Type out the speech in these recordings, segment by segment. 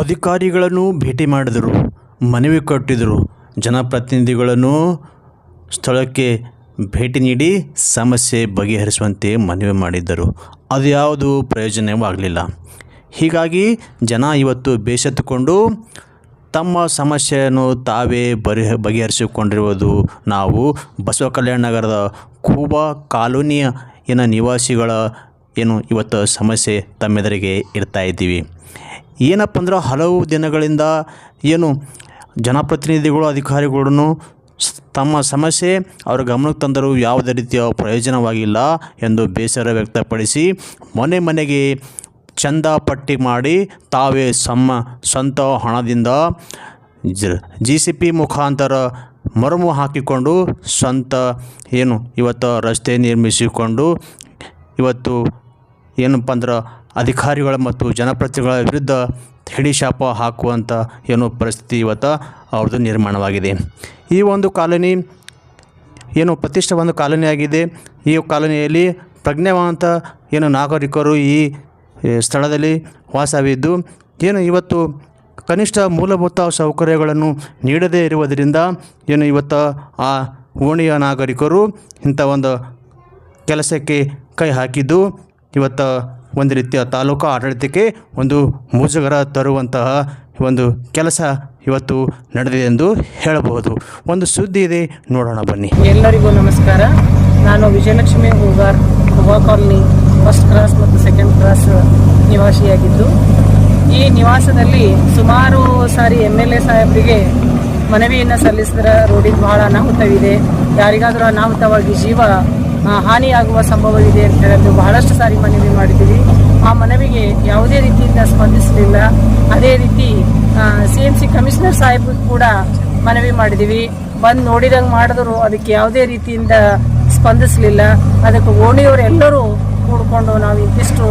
ಅಧಿಕಾರಿಗಳನ್ನು ಭೇಟಿ ಮಾಡಿದರು, ಮನವಿ ಕೊಟ್ಟಿದ್ದರು. ಜನಪ್ರತಿನಿಧಿಗಳನ್ನು ಸ್ಥಳಕ್ಕೆ ಭೇಟಿ ನೀಡಿ ಸಮಸ್ಯೆ ಬಗೆಹರಿಸುವಂತೆ ಮನವಿ ಮಾಡಿದ್ದರು. ಅದ್ಯಾವುದು ಪ್ರಯೋಜನವಾಗಲಿಲ್ಲ. ಹೀಗಾಗಿ ಜನ ಇವತ್ತು ಬೇಸತ್ತುಕೊಂಡು ತಮ್ಮ ಸಮಸ್ಯೆಯನ್ನು ತಾವೇ ಬಗೆಹರಿಸಿಕೊಂಡಿರುವುದು ನಾವು ಬಸವ ಕಲ್ಯಾಣ ನಗರದ ಕೂಬಾ ಕಾಲೋನಿಯ ನಿವಾಸಿಗಳ ಇವತ್ತು ಸಮಸ್ಯೆ ತಮ್ಮೆದುರಿಗೆ ಇಡ್ತಾ ಇದ್ದೀವಿ. ಏನಪ್ಪ ಅಂದ್ರೆ ಹಲವು ದಿನಗಳಿಂದ ಜನಪ್ರತಿನಿಧಿಗಳು ಅಧಿಕಾರಿಗಳನ್ನು ತಮ್ಮ ಸಮಸ್ಯೆ ಅವರ ಗಮನಕ್ಕೆ ತಂದರೂ ಯಾವುದೇ ರೀತಿಯ ಪ್ರಯೋಜನವಾಗಿಲ್ಲ ಎಂದು ಬೇಸರ ವ್ಯಕ್ತಪಡಿಸಿ ಮನೆ ಮನೆಗೆ ಚಂದ ಪಟ್ಟಿ ಮಾಡಿ ತಾವೇ ಸ್ವಂತ ಹಣದಿಂದ JCP ಮುಖಾಂತರ ಮರಮು ಹಾಕಿಕೊಂಡು ಸ್ವಂತ ಇವತ್ತು ರಸ್ತೆ ನಿರ್ಮಿಸಿಕೊಂಡು ಇವತ್ತು ಏನಪ್ಪ ಅಂದ್ರೆ ಅಧಿಕಾರಿಗಳ ಮತ್ತು ಜನಪ್ರತಿನಿಧಿಗಳ ವಿರುದ್ಧ ಹಿಡಿಶಾಪ ಹಾಕುವಂಥ ಪರಿಸ್ಥಿತಿ ಇವತ್ತು ಅವ್ರದ್ದು ನಿರ್ಮಾಣವಾಗಿದೆ. ಈ ಒಂದು ಕಾಲೋನಿ ಪ್ರತಿಷ್ಠ ಒಂದು ಕಾಲೋನಿ ಆಗಿದೆ. ಈ ಕಾಲೋನಿಯಲ್ಲಿ ಪ್ರಜ್ಞಾವಂತ ನಾಗರಿಕರು ಈ ಸ್ಥಳದಲ್ಲಿ ವಾಸವಿದ್ದು ಇವತ್ತು ಕನಿಷ್ಠ ಮೂಲಭೂತ ಸೌಕರ್ಯಗಳನ್ನು ನೀಡದೇ ಇರುವುದರಿಂದ ಇವತ್ತು ಆ ಓಣಿಯ ನಾಗರಿಕರು ಇಂಥ ಒಂದು ಕೆಲಸಕ್ಕೆ ಕೈ ಹಾಕಿದ್ದು ಇವತ್ತು ಒಂದು ರೀತಿಯ ತಾಲೂಕು ಆಡಳಿತಕ್ಕೆ ಒಂದು ಮುಜುಗರ ತರುವಂತಹ ಒಂದು ಕೆಲಸ ಇವತ್ತು ನಡೆದಿದೆ ಎಂದು ಹೇಳಬಹುದು. ಒಂದು ಸುದ್ದಿ ಇದೆ, ನೋಡೋಣ ಬನ್ನಿ. ಎಲ್ಲರಿಗೂ ನಮಸ್ಕಾರ. ನಾನು Vijayalakshmi Hoogar, Khuba colony first cross ಮತ್ತು ಸೆಕೆಂಡ್ ಕ್ರಾಸ್ ನಿವಾಸಿಯಾಗಿದ್ದು, ಈ ನಿವಾಸದಲ್ಲಿ ಸುಮಾರು ಸಾರಿ MLA ಸಾಹೇಬರಿಗೆ ಮನವಿಯನ್ನು ಸಲ್ಲಿಸಿದ ರೋಡಿಗೆ ಬಹಳ ಅನಾಹುತವಿದೆ, ಯಾರಿಗಾದರೂ ಅನಾಹುತವಾಗಿ ಜೀವ ಹಾನಿಯಾಗುವ ಸಂಭವವಿದೆ ಅಂತ ಹೇಳಲು ಬಹಳಷ್ಟು ಸಾರಿ ಮನವಿ ಮಾಡಿದ್ದೀವಿ. ಆ ಮನವಿಗೆ ಯಾವುದೇ ರೀತಿಯಿಂದ ಸ್ಪಂದಿಸಲಿಲ್ಲ. ಅದೇ ರೀತಿ CMC ಕಮಿಷನರ್ ಸಾಹೇಬ್ರಿಗೆ ಕೂಡ ಮನವಿ ಮಾಡಿದ್ದೀವಿ. ಬಂದು ನೋಡಿದಂಗೆ ಮಾಡಿದ್ರು ಅದಕ್ಕೆ ಯಾವುದೇ ರೀತಿಯಿಂದ ಸ್ಪಂದಿಸಲಿಲ್ಲ. ಅದಕ್ಕೆ ಓಣಿಯವರು ಎಲ್ಲರೂ ಕೂಡಿಕೊಂಡು ನಾವು ಇಂತಿಷ್ಟು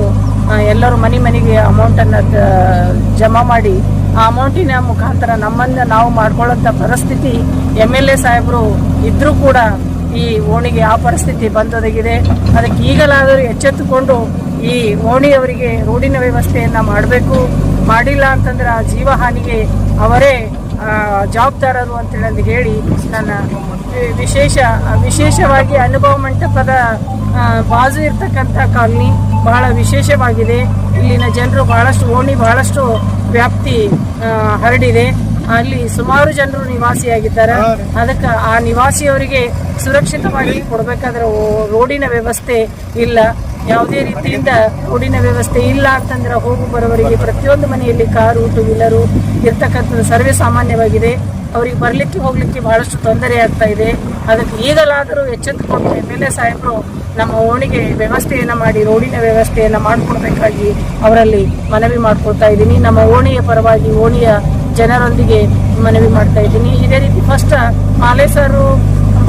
ಎಲ್ಲರೂ ಮನೆಗೆ ಅಮೌಂಟನ್ನು ಜಮಾ ಮಾಡಿ ಆ ಅಮೌಂಟಿನ ಮುಖಾಂತರ ನಮ್ಮನ್ನು ನಾವು ಮಾಡ್ಕೊಳ್ಳೋಂಥ ಪರಿಸ್ಥಿತಿ MLA ಸಾಹೇಬರು ಇದ್ದರೂ ಕೂಡ ಈ ಓಣಿಗೆ ಆ ಪರಿಸ್ಥಿತಿ ಬಂದೊದಗಿದೆ. ಅದಕ್ಕೆ ಈಗಲಾದರೂ ಎಚ್ಚೆತ್ತುಕೊಂಡು ಈ ಓಣಿಯವರಿಗೆ ರೋಡಿನ ವ್ಯವಸ್ಥೆಯನ್ನು ಮಾಡಬೇಕು. ಮಾಡಿಲ್ಲ ಅಂತಂದ್ರೆ ಆ ಜೀವಹಾನಿಗೆ ಅವರೇ ಜವಾಬ್ದಾರರು ಅಂತೇಳಿ ಹೇಳಿ ನನ್ನ ವಿಶೇಷವಾಗಿ ಅನುಭವ ಮಂಟಪದ ಬಾಜು ಇರ್ತಕ್ಕಂಥ ಕಾಲನಿ ಬಹಳ ವಿಶೇಷವಾಗಿದೆ. ಇಲ್ಲಿನ ಜನರು ಓಣಿ ಬಹಳಷ್ಟು ವ್ಯಾಪ್ತಿ ಹರಡಿದೆ. ಅಲ್ಲಿ ಸುಮಾರು ಜನರು ನಿವಾಸಿಯಾಗಿದ್ದಾರೆ. ಅದಕ್ಕೆ ಆ ನಿವಾಸಿಯವರಿಗೆ ಸುರಕ್ಷಿತವಾಗಿ ಕೊಡಬೇಕಾದ್ರೆ ರೋಡಿನ ವ್ಯವಸ್ಥೆ ಇಲ್ಲ. ಯಾವುದೇ ರೀತಿಯಿಂದ ರೋಡಿನ ವ್ಯವಸ್ಥೆ ಇಲ್ಲ ಅಂತಂದ್ರೆ ಹೋಗು ಬರೋವರಿಗೆ ಪ್ರತಿಯೊಂದು ಮನೆಯಲ್ಲಿ ಕಾರು, ಟೂ ವೀಲರು ಇರ್ತಕ್ಕಂಥದ್ದು ಸರ್ವೇ ಸಾಮಾನ್ಯವಾಗಿದೆ. ಅವ್ರಿಗೆ ಬರಲಿಕ್ಕೆ ಹೋಗ್ಲಿಕ್ಕೆ ಬಹಳಷ್ಟು ತೊಂದರೆ ಆಗ್ತಾ ಇದೆ. ಅದಕ್ಕೆ ಈಗಲಾದರೂ ಎಚ್ಚೆತ್ತುಕೊಂಡು MLA ಸಾಹೇಬರು ನಮ್ಮ ಓಣಿಗೆ ವ್ಯವಸ್ಥೆಯನ್ನು ಮಾಡಿ ರೋಡಿನ ವ್ಯವಸ್ಥೆಯನ್ನು ಮಾಡಿಕೊಡ್ಬೇಕಾಗಿ ಅವರಲ್ಲಿ ಮನವಿ ಮಾಡ್ಕೊಳ್ತಾ ಇದ್ದೀನಿ. ನಮ್ಮ ಓಣಿಯ ಪರವಾಗಿ ಓಣಿಯ ಜನರೊಂದಿಗೆ ಮನವಿ ಮಾಡ್ತಾ ಇದ್ದೀನಿ. ಇದೇ ರೀತಿ ಫಸ್ಟ್ ಮಾಲೆ ಸರ್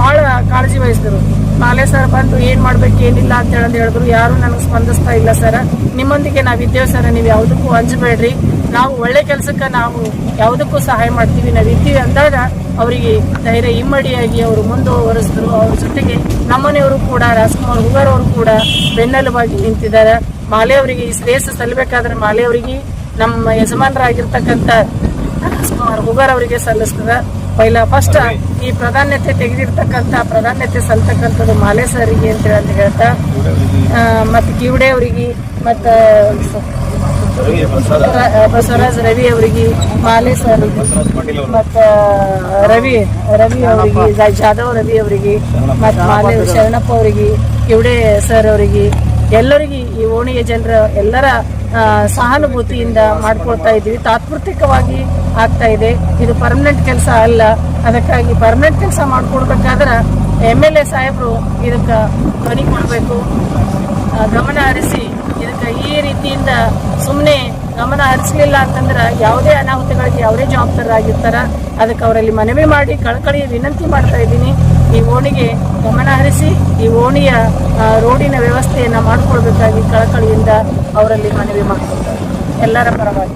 ಭಾಳ ಕಾಳಜಿ ವಹಿಸಿದ್ರು. ಮಾಲೆ ಸರ್ ಬಂದು ಏನು ಮಾಡ್ಬೇಕು ಏನಿಲ್ಲ ಅಂತ ಹೇಳಿದ್ರು. ಯಾರು ನನಗೆ ಸ್ಪಂದಿಸ್ತಾ ಇಲ್ಲ ಸರ್, ನಿಮ್ಮೊಂದಿಗೆ ನಾವಿದ್ದೇವೆ ಸರ್, ನೀವು ಯಾವುದಕ್ಕೂ ಅಂಜಬೇಡ್ರಿ, ನಾವು ಒಳ್ಳೆ ಕೆಲಸಕ್ಕೆ ನಾವು ಯಾವುದಕ್ಕೂ ಸಹಾಯ ಮಾಡ್ತೀವಿ, ನಾವಿದ್ದೀವಿ ಅಂದಾಗ ಅವರಿಗೆ ಧೈರ್ಯ ಇಮ್ಮಡಿಯಾಗಿ ಅವರು ಮುಂದುವರೆಸಿದ್ರು. ಅವ್ರ ಜೊತೆಗೆ ನಮ್ಮನೆಯವರು ಕೂಡ ರಾಜ್ಕುಮಾರ್ ಹೂಗಾರ್ ಅವರು ಕೂಡ ಬೆನ್ನೆಲುಬಾಗಿ ನಿಂತಿದ್ದಾರೆ. ಮಾಲೆಯವರಿಗೆ ಈ ಶ್ರೇಯಸ್ಸು ಸಲ್ಲಬೇಕಾದ್ರೆ ಮಾಲೆಯವರಿಗೆ ನಮ್ಮ ಯಜಮಾನರಾಗಿರ್ತಕ್ಕಂಥ ರಾಜ್ಕುಮಾರ್ ಹೂಗಾರ್ ಅವರಿಗೆ ಸಲ್ಲಿಸ್ತದ. ಫಸ್ಟ್ ಈ ಪ್ರಾಧಾನ್ಯತೆ ಪ್ರಾಧಾನ್ಯತೆ ಸಲ್ತಕ್ಕಂಥದ್ದು ಮಾಲೆ ಸರಿಗೆ ಅಂತ ಹೇಳ್ತಾ, ಮತ್ತು ಕಿವಡೆ ಅವರಿಗೆ, ಮತ್ತು ಬಸವರಾಜ್ ರವಿ ಅವರಿಗೆ, ಮಾಲೆ ಸರ್, ಮತ್ತು ರವಿ ಅವರಿಗೆ, ಜಾಧವ್ ರವಿ ಅವರಿಗೆ, ಮತ್ತು ಮಾಲೆ ಶರಣಪ್ಪ ಅವರಿಗೆ, ಕಿವಡೆ ಸರ್ ಅವರಿಗೆ, ಎಲ್ಲರಿಗೆ ಈ ಓಣಿಯ ಜನರ ಎಲ್ಲರ ಸಹಾನುಭೂತಿಯಿಂದ ಮಾಡ್ಕೊಳ್ತಾ ಇದ್ದೀವಿ. ತಾತ್ಪೂರ್ತಿಕವಾಗಿ ಆಗ್ತಾ ಇದೆ, ಇದು ಪರ್ಮನೆಂಟ್ ಕೆಲಸ ಅಲ್ಲ. ಅದಕ್ಕಾಗಿ ಪರ್ಮನೆಂಟ್ ಕೆಲಸ ಮಾಡ್ಕೊಡ್ಬೇಕಾದ್ರೆ MLA ಸಾಹೇಬರು ಇದಕ್ಕೆ ಧ್ವನಿ ಕೊಡಬೇಕು, ಗಮನ ಹರಿಸಿ ಇದಕ್ಕೆ ಈ ರೀತಿಯಿಂದ ಸುಮ್ಮನೆ ಗಮನ ಹರಿಸಲಿಲ್ಲ ಅಂತಂದ್ರೆ ಯಾವುದೇ ಅನಾಹುತಗಳಿಗೆ ಅವರೇ ಜವಾಬ್ದಾರರಾಗಿರ್ತಾರೆ. ಅದಕ್ಕೆ ಅವರಲ್ಲಿ ಮನವಿ ಮಾಡಿ ಕಳಕಳಿ ವಿನಂತಿ ಮಾಡ್ತಾ ಇದ್ದೀನಿ. ಈ ಓಣಿಗೆ ಗಮನ ಹರಿಸಿ ಈ ಓಣಿಯ ರೋಡಿನ ವ್ಯವಸ್ಥೆಯನ್ನು ಮಾಡಿಕೊಳ್ಬೇಕಾಗಿ ಕಳಕಳಿಯಿಂದ ಅವರಲ್ಲಿ ಮನವಿ ಮಾಡ್ಕೊಳ್ತಾರೆ ಎಲ್ಲರ ಪರವಾಗಿ.